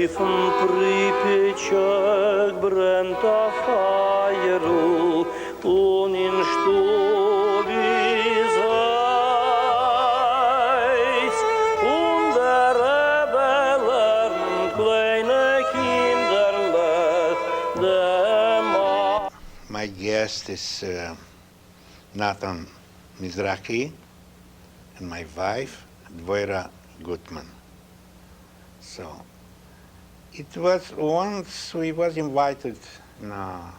Von Pripyat brennt a fire und in Stub is heiß und der Rebbe lernt kleine Kinderle der My guest is Nathan Mizrahi and my wife, Dvoira Gutman. So, it was once we was invited in a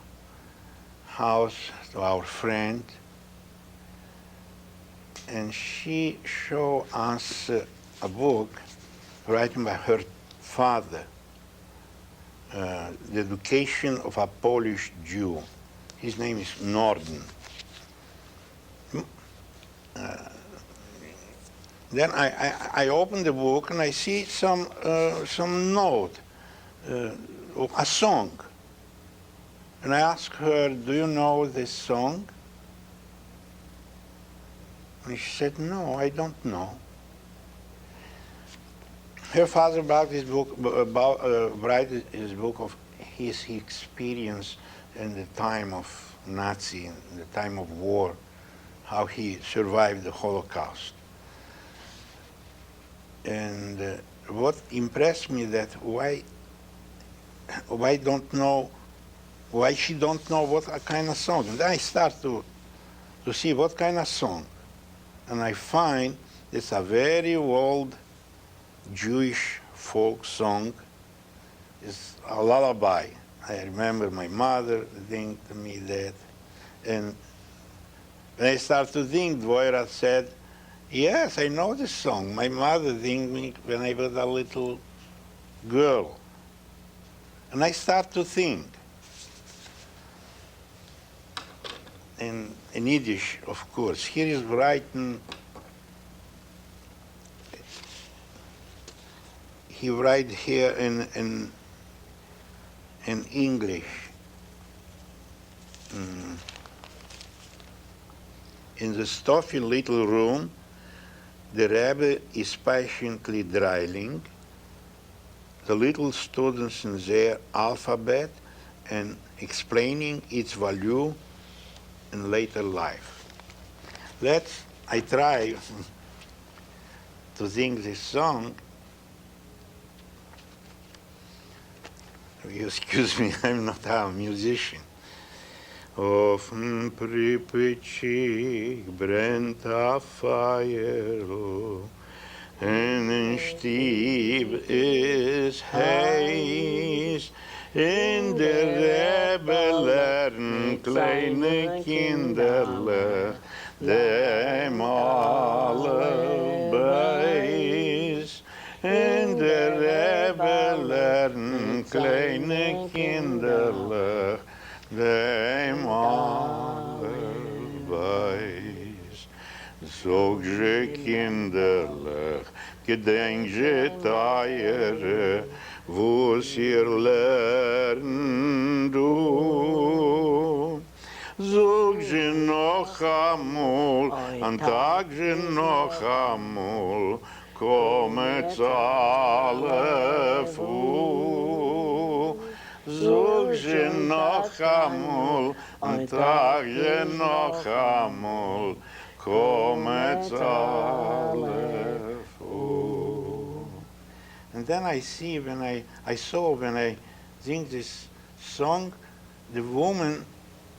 house to our friend, and she showed us a book written by her father, The Education of a Polish Jew. His name is Norden. Then I opened the book and I see some note, a song. And I asked her, do you know this song? And she said, no, I don't know. Her father wrote his book of his experience in the time of Nazi, in the time of war, how he survived the Holocaust. And what impressed me that why she don't know what kind of song. And then I start to see what kind of song. And I find it's a very old Jewish folk song. It's a lullaby. I remember my mother saying to me that. And when I started to think, Dvoira said, yes, I know this song. My mother sang me when I was a little girl. And I start to think. In Yiddish, of course. Here is writing, he write here in English. In the stuffy little room, the Rebbe is patiently drilling the little students in their alphabet and explaining its value in later life. I try to sing this song. You excuse me, I'm not a musician. Of'n Pripyat brennt a fire, and in Stieb is heiß, in der Rebbe lernen kleine Kinderle, dem alle beis. In der Rebbe lernen kleine Kinderle, dem alle beis. Sog je kinderlich, gedenk je teiere, wo's ihr lernen du. Sog je noch amol, an Tag je noch amol, kommet's alle fu. Sog je noch amol, an Tag je noch amol, kommet's alle fu. And then I see when I sing this song, the woman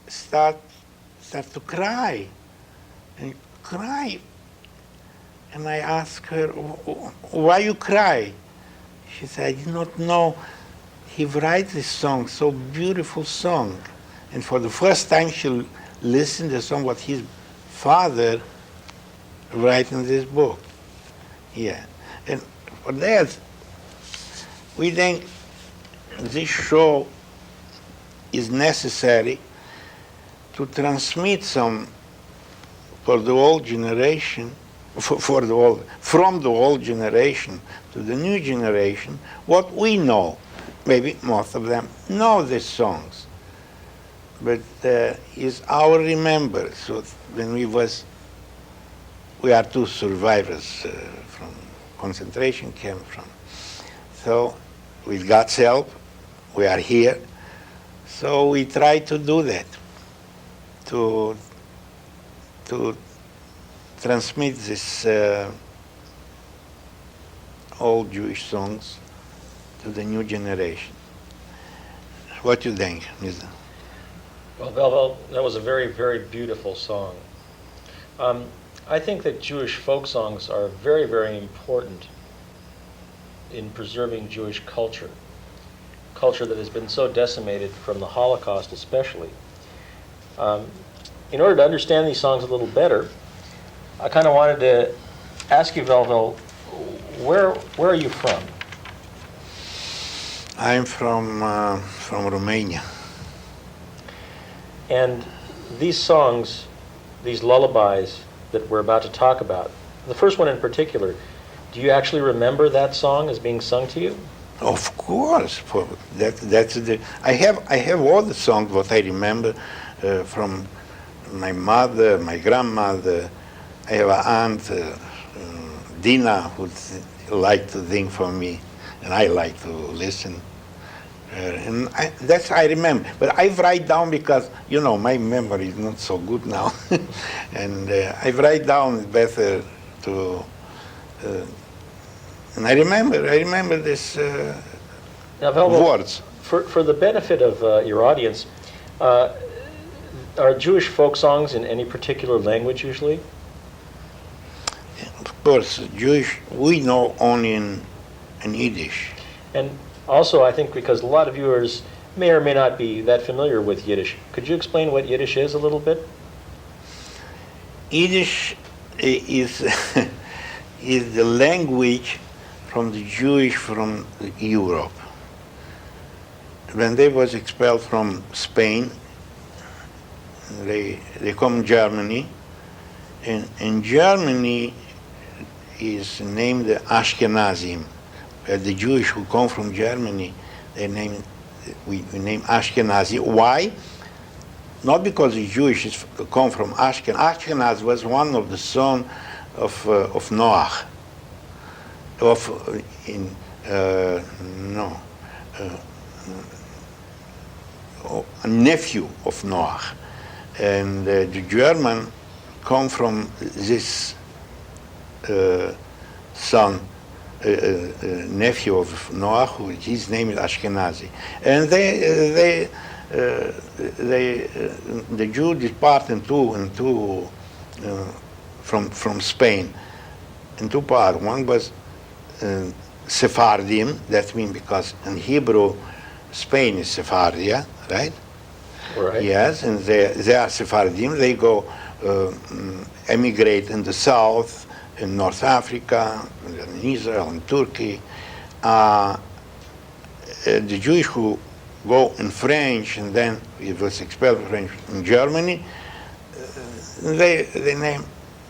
start to cry and cry. And I ask her, why you cry? She said, I did not know he write this song, so beautiful song. And for the first time she listened to the song what his father write in this book. Yeah. And for that, we think this show is necessary to transmit some for the old generation, from the old generation to the new generation, what we know. Maybe most of them know these songs, but is our remember. So when we are two survivors from concentration camp. So with God's help, we are here. So we try to do that, to transmit this old Jewish songs to the new generation. What do you think, Mr.? Well, Velvel, that was a very, very beautiful song. I think that Jewish folk songs are very, very important in preserving Jewish culture that has been so decimated from the Holocaust especially. In order to understand these songs a little better, I kind of wanted to ask you, Velvel, where are you from? I'm from Romania. And these songs, these lullabies that we're about to talk about, the first one in particular, do you actually remember that song as being sung to you? Of course, that's the. I have all the songs what I remember from my mother, my grandmother. I have an aunt, Dina, who liked to sing for me, and I like to listen. And that's I remember. But I write down because, you know, my memory is not so good now. And I write down better to, and I remember this Now, Velvel, words. For the benefit of your audience, are Jewish folk songs in any particular language usually? Of course, Jewish, we know only in Yiddish. And also, I think because a lot of viewers may or may not be that familiar with Yiddish, could you explain what Yiddish is a little bit? Yiddish is is the language from the Jewish from Europe. When they was expelled from Spain, they come Germany, and in Germany is named the Ashkenazim. The Jewish who come from Germany, we name Ashkenazi. Why? Not because the Jewish come from Ashkenaz. Ashkenaz was one of the sons of Noach, a nephew of Noach, and the German come from this son. Nephew of Noach, who his name is Ashkenazi, and the Jew depart into from Spain in two parts. One was Sephardim, that means because in Hebrew Spain is Sephardia, right? Right. Yes, and they are Sephardim. They go emigrate in the south, in North Africa, in Israel, in Turkey. The Jewish who go in French, and then it was expelled French in Germany, they name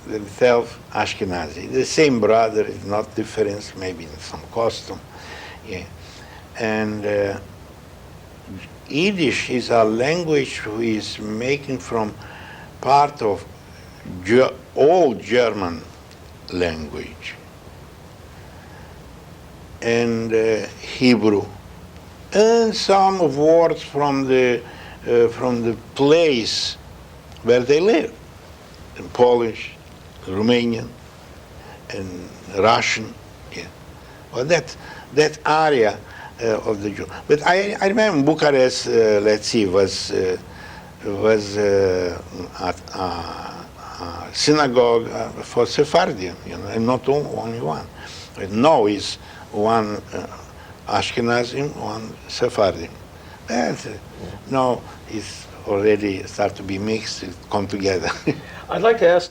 themselves Ashkenazi. The same brother is not different, maybe in some costume. Yeah. And Yiddish is a language who is making from part of old German language, and Hebrew, and some of words from the place where they live, in Polish, Romanian, and Russian. Yeah, well, that area of the Jew. But I remember Bucharest. Let's see, was at synagogue for Sephardim, and not only one. But now is one Ashkenazim, one Sephardim. Now it's already start to be mixed, come together. I'd like to ask